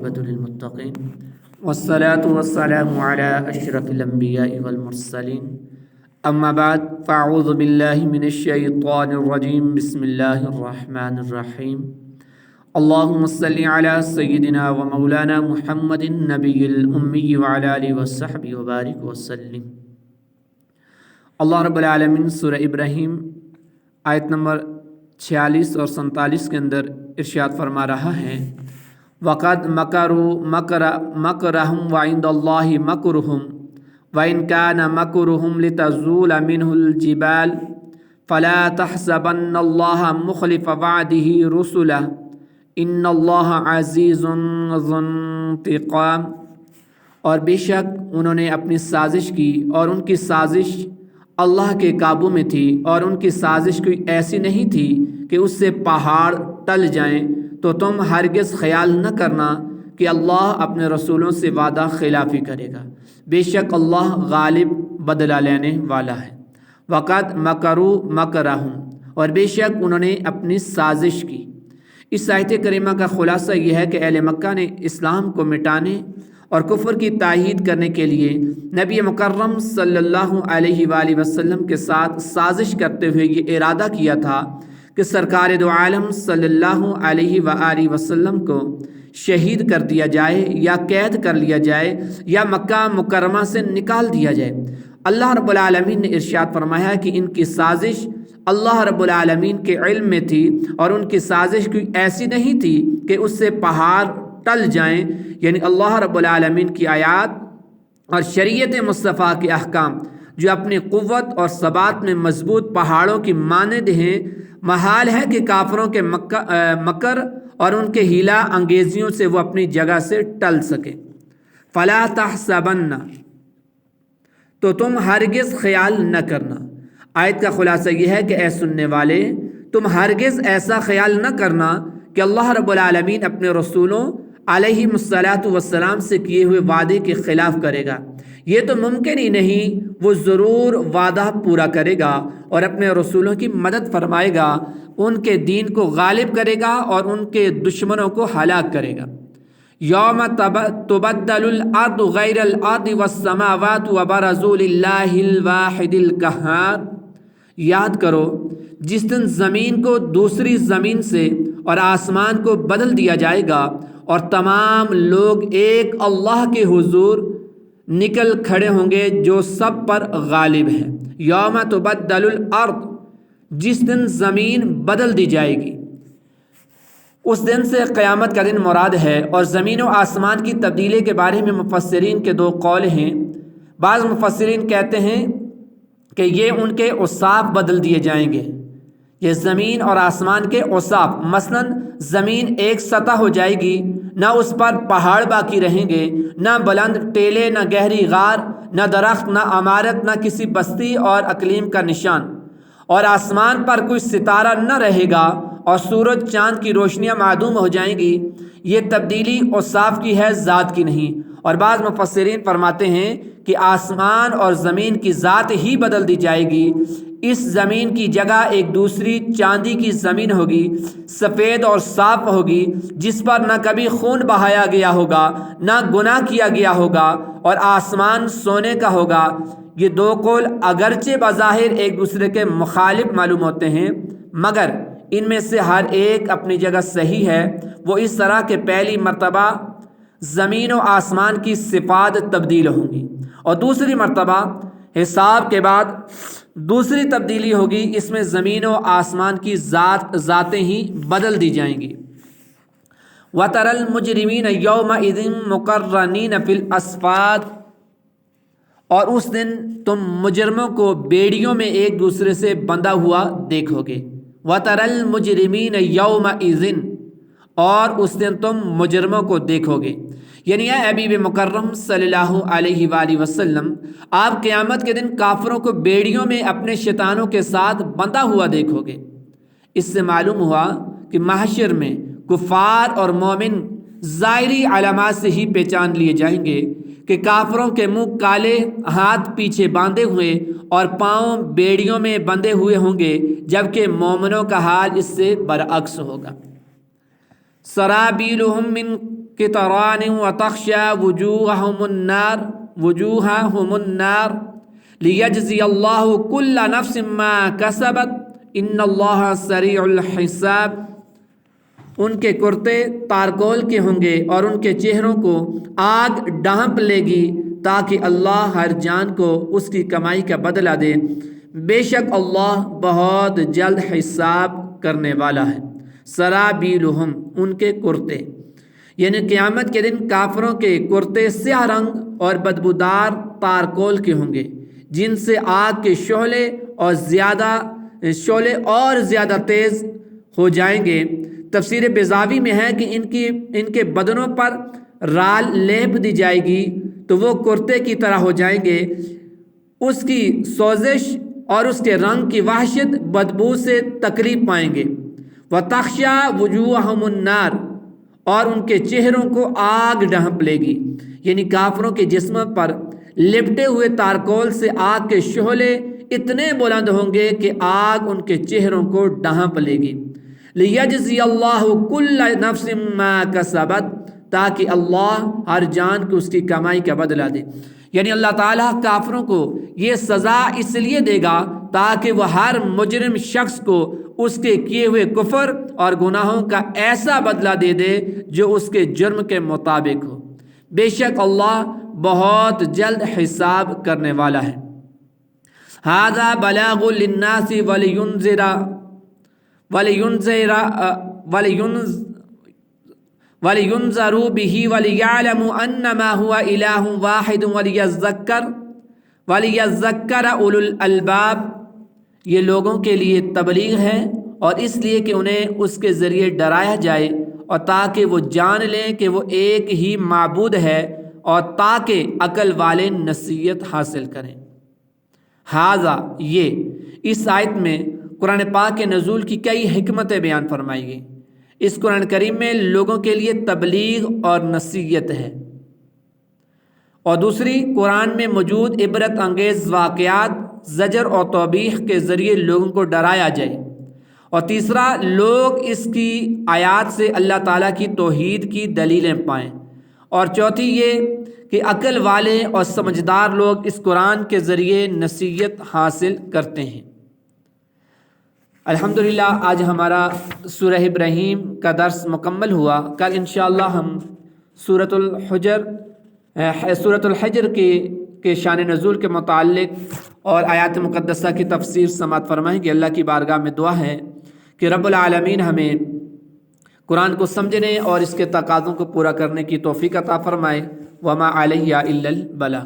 للمتقين والصلاة والسلام على أشرف الأنبياء والمرسلين أما بعد فأعوذ بالله من الشيطان الرجيم بسم الله الرحمن الرحيم اللهم صل على سيدنا ومولانا محمد النبي الأمي وعلى آله وصحبه وبارك وسلم۔ اللہ رب العالمین سورہ ابراہیم آیت نمبر 46 اور 47 کے اندر ارشاد فرما رہا ہے وَقَدْ مَكَرُوا مَكْرَهُمْ وَعِندَ اللَّهِ مَكْرُهُمْ وَإِنْ كَانَ مَكْرُهُمْ لِتَزُولَ مِنْهُ الْجِبَالُ فَلَا تَحْسَبَنَّ اللَّهَ مُخْلِفَ وَعْدِهِ رُسُلَهُ إِنَّ اللَّهَ عَزِيزٌ ذُو انتقام۔ اور بے شک انہوں نے اپنی سازش کی اور ان کی سازش اللہ کے قابو میں تھی، اور ان کی سازش کوئی ایسی نہیں تھی کہ اس سے پہاڑ ٹل جائیں، تو تم ہرگز خیال نہ کرنا کہ اللہ اپنے رسولوں سے وعدہ خلافی کرے گا، بے شک اللہ غالب بدلہ لینے والا ہے۔ وَقَدْ مَكَرُوا مَكْرَهُمْ، اور بے شک انہوں نے اپنی سازش کی۔ اس آیت کریمہ کا خلاصہ یہ ہے کہ اہل مکہ نے اسلام کو مٹانے اور کفر کی تائید کرنے کے لیے نبی مکرم صلی اللہ علیہ وآلہ وسلم کے ساتھ سازش کرتے ہوئے یہ ارادہ کیا تھا کہ سرکار دو عالم صلی اللہ علیہ وآلہ وسلم کو شہید کر دیا جائے یا قید کر لیا جائے یا مکہ مکرمہ سے نکال دیا جائے۔ اللہ رب العالمین نے ارشاد فرمایا کہ ان کی سازش اللہ رب العالمین کے علم میں تھی، اور ان کی سازش کوئی ایسی نہیں تھی کہ اس سے پہاڑ ٹل جائیں، یعنی اللہ رب العالمین کی آیات اور شریعت مصطفیٰ کے احکام جو اپنی قوت اور ثبات میں مضبوط پہاڑوں کی مانند ہیں، محال ہے کہ کافروں کے مکر اور ان کے ہیلا انگیزیوں سے وہ اپنی جگہ سے ٹل سکے۔ فلا تحسبن، تو تم ہرگز خیال نہ کرنا۔ آیت کا خلاصہ یہ ہے کہ اے سننے والے، تم ہرگز ایسا خیال نہ کرنا کہ اللہ رب العالمین اپنے رسولوں علیہ الصلاۃ والسلام سے کیے ہوئے وعدے کے خلاف کرے گا۔ یہ تو ممکن ہی نہیں، وہ ضرور وعدہ پورا کرے گا اور اپنے رسولوں کی مدد فرمائے گا، ان کے دین کو غالب کرے گا اور ان کے دشمنوں کو ہلاک کرے گا۔ یوم تبدل الارض غیر الارض والسماوات وبرزوا للہ الواحد القہار۔ یاد کرو جس دن زمین کو دوسری زمین سے اور آسمان کو بدل دیا جائے گا اور تمام لوگ ایک اللہ کے حضور نکل کھڑے ہوں گے جو سب پر غالب ہے۔ یوم تبدل الارض، جس دن زمین بدل دی جائے گی، اس دن سے قیامت کا دن مراد ہے۔ اور زمین و آسمان کی تبدیلی کے بارے میں مفسرین کے دو قول ہیں۔ بعض مفسرین کہتے ہیں کہ یہ ان کے اوصاف بدل دیے جائیں گے، یہ زمین اور آسمان کے اوصاف، مثلاً زمین ایک سطح ہو جائے گی، نہ اس پر پہاڑ باقی رہیں گے، نہ بلند ٹیلے، نہ گہری غار، نہ درخت، نہ عمارت، نہ کسی بستی اور اقلیم کا نشان، اور آسمان پر کوئی ستارہ نہ رہے گا، اور سورج چاند کی روشنیاں معدوم ہو جائیں گی۔ یہ تبدیلی اوصاف کی ہے، ذات کی نہیں۔ اور بعض مفسرین فرماتے ہیں کہ آسمان اور زمین کی ذات ہی بدل دی جائے گی۔ اس زمین کی جگہ ایک دوسری چاندی کی زمین ہوگی، سفید اور صاف ہوگی، جس پر نہ کبھی خون بہایا گیا ہوگا، نہ گناہ کیا گیا ہوگا، اور آسمان سونے کا ہوگا۔ یہ دو قول اگرچہ بظاہر ایک دوسرے کے مخالف معلوم ہوتے ہیں، مگر ان میں سے ہر ایک اپنی جگہ صحیح ہے۔ وہ اس طرح کہ پہلی مرتبہ زمین و آسمان کی صفات تبدیل ہوں گی، اور دوسری مرتبہ حساب کے بعد دوسری تبدیلی ہوگی، اس میں زمین و آسمان کی ذاتیں ہی بدل دی جائیں گی۔ وَتَرَى الْمُجْرِمِينَ يَوْمَئِذٍ مُقَرَّنِينَ فِي الْأَصْفَادِ، اور اس دن تم مجرموں کو بیڑیوں میں ایک دوسرے سے بندھا ہوا دیکھو گے۔ وَتَرَى الْمُجْرِمِينَ يَوْمَئِذٍ، اور اس دن تم مجرموں کو دیکھو گے، یعنی اے حبیب مکرم صلی اللہ علیہ وآلہ وسلم، آپ قیامت کے دن کافروں کو بیڑیوں میں اپنے شیطانوں کے ساتھ بندھا ہوا دیکھو گے۔ اس سے معلوم ہوا کہ محشر میں کفار اور مومن ظاہری علامات سے ہی پہچان لیے جائیں گے کہ کافروں کے منہ کالے، ہاتھ پیچھے باندھے ہوئے اور پاؤں بیڑیوں میں بندھے ہوئے ہوں گے، جبکہ مومنوں کا حال اس سے برعکس ہوگا۔ سرابیلہم من قطران وتخشى وجوههم النار ليجزي الله كل نفس ما كسبت ان اللہ سریع الحساب۔ ان کے کرتے تارکول کے ہوں گے اور ان کے چہروں کو آگ ڈھانپ لے گی تاکہ اللہ ہر جان کو اس کی کمائی کا بدلہ دے، بے شک اللہ بہت جلد حساب کرنے والا ہے۔ سرابیلہم، ان کے کرتے، یعنی قیامت کے دن کافروں کے کرتے سیاہ رنگ اور بدبودار تارکول کے ہوں گے جن سے آگ کے شعلے اور زیادہ تیز ہو جائیں گے۔ تفسیر بیضاوی میں ہے کہ ان کے بدنوں پر رال لیپ دی جائے گی تو وہ کرتے کی طرح ہو جائیں گے، اس کی سوزش اور اس کے رنگ کی وحشت بدبو سے تکلیف پائیں گے۔ وَتَخْشَى وُجُوهَهُمُ النَّارُ، اور ان کے چہروں کو آگ ڈھانپ لے گی، یعنی کافروں کے جسم پر لپٹے ہوئے تارکول سے آگ کے شعلے اتنے بلند ہوں گے کہ آگ ان کے چہروں کو ڈھانپ لے گی۔ لِيَجْزِيَ اللَّهُ كُلَّ نَفْسٍ مَا كَسَبَتْ، تاکہ اللہ ہر جان کو اس کی کمائی کا بدلہ دے۔ یعنی اللہ تعالیٰ کافروں کو یہ سزا اس لیے دے گا تاکہ وہ ہر مجرم شخص کو اس کے کیے ہوئے کفر اور گناہوں کا ایسا بدلہ دے دے جو اس کے جرم کے مطابق ہو، بے شک اللہ بہت جلد حساب کرنے والا ہے۔ ھذا بلاغ للناس وَلِيُنذَرُوا بِهِ وَلِيَعْلَمُوا أَنَّمَا هُوَ إِلَٰهٌ وَاحِدٌ وَلِيَذَّكَّرَ أُولُو الْأَلْبَابِ، یہ لوگوں کے لیے تبلیغ ہے اور اس لیے کہ انہیں اس کے ذریعے ڈرایا جائے اور تاکہ وہ جان لیں کہ وہ ایک ہی معبود ہے اور تاکہ عقل والے نصیحت حاصل کریں۔ ھذا، یہ اس آیت میں قرآن پاک کے نزول کی کئی حکمتیں بیان فرمائی گئی۔ اس قرآن کریم میں لوگوں کے لیے تبلیغ اور نصیحت ہے، اور دوسری قرآن میں موجود عبرت انگیز واقعات زجر اور توبیخ کے ذریعے لوگوں کو ڈرایا جائے، اور تیسرا لوگ اس کی آیات سے اللہ تعالیٰ کی توحید کی دلیلیں پائیں، اور چوتھی یہ کہ عقل والے اور سمجھدار لوگ اس قرآن کے ذریعے نصیحت حاصل کرتے ہیں۔ الحمدللہ آج ہمارا سورہ ابراہیم کا درس مکمل ہوا۔ کل انشاءاللہ ہم سورۃ الحجر کے شان نزول کے متعلق اور آیات مقدسہ کی تفسیر سماعت فرمائیں گے۔ اللہ کی بارگاہ میں دعا ہے کہ رب العالمین ہمیں قرآن کو سمجھنے اور اس کے تقاضوں کو پورا کرنے کی توفیق عطا فرمائے۔ وما علیہ الا البلاغ۔